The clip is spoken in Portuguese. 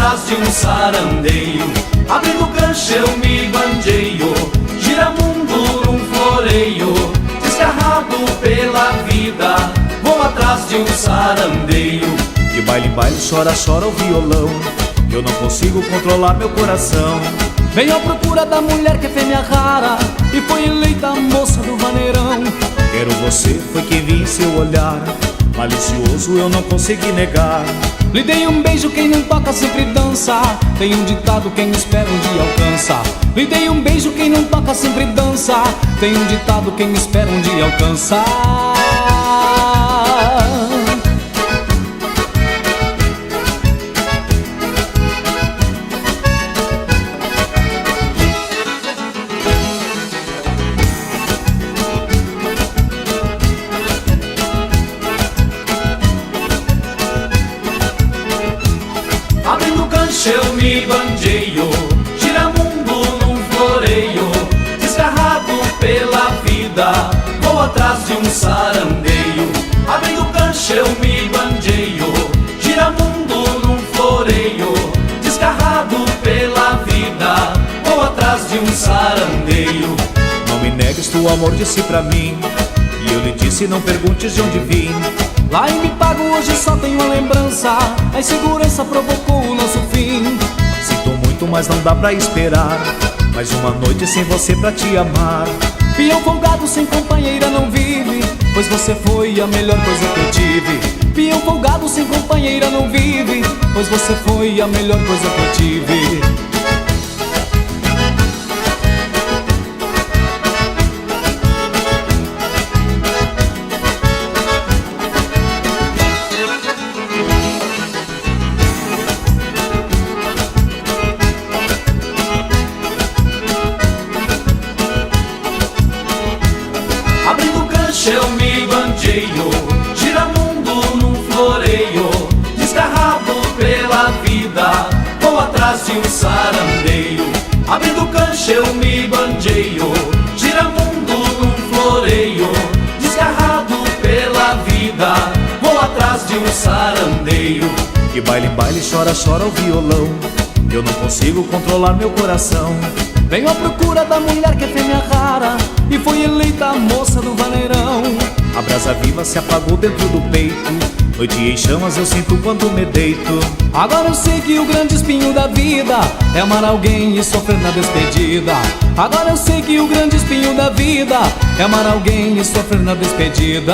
atrás de um sarandeio. Abrindo cancha eu me bandeio, giramundo num floreio. Desgarrado pela vida, vou atrás de um sarandeio. De baile em baile, chora, chora o violão, eu não consigo controlar meu coração. Venho à procura da mulher que é fêmea rara e foi eleita a moça do vaneirão. Quero você, foi quem vi em seu olhar, malicioso eu não consegui negar. Lhe dei um beijo, quem não toca sempre dança. Tem um ditado, quem espera um dia alcança. Lhe dei um beijo, quem não toca sempre dança. Tem um ditado, quem espera um dia alcança. Abrindo cancha eu me bandeio, giramundo num floreio. Desgarrado pela vida, vou atrás de um sarandeio. Abrindo cancha eu me bandeio, giramundo num floreio. Desgarrado pela vida, vou atrás de um sarandeio. Não me negues tu amor, disse pra mim, e eu lhe disse não perguntes de onde vim. Lá em Me Pago hoje só tenho a lembrança, a insegurança provocou o nosso fim. Sinto muito, mas não dá pra esperar mais uma noite sem você pra te amar. Peão folgado sem companheira não vive, pois você foi a melhor coisa que eu tive. Peão folgado sem companheira não vive, pois você foi a melhor coisa que eu tive. Abrindo cancha eu me bandeio, giramundo num floreio. Desgarrado pela vida, vou atrás de um sarandeio. Abrindo cancha eu me bandeio, giramundo num floreio. Desgarrado pela vida, vou atrás de um sarandeio. De baile em baile, chora, chora o violão, eu não consigo controlar meu coração. Venho à procura da mulher que é fêmea rara e foi eleita a moça do vaneirão. A brasa viva se apagou dentro do peito, noite em chamas eu sinto quando me deito. Agora eu sei que o grande espinho da vida é amar alguém e sofrer na despedida. Agora eu sei que o grande espinho da vida é amar alguém e sofrer na despedida.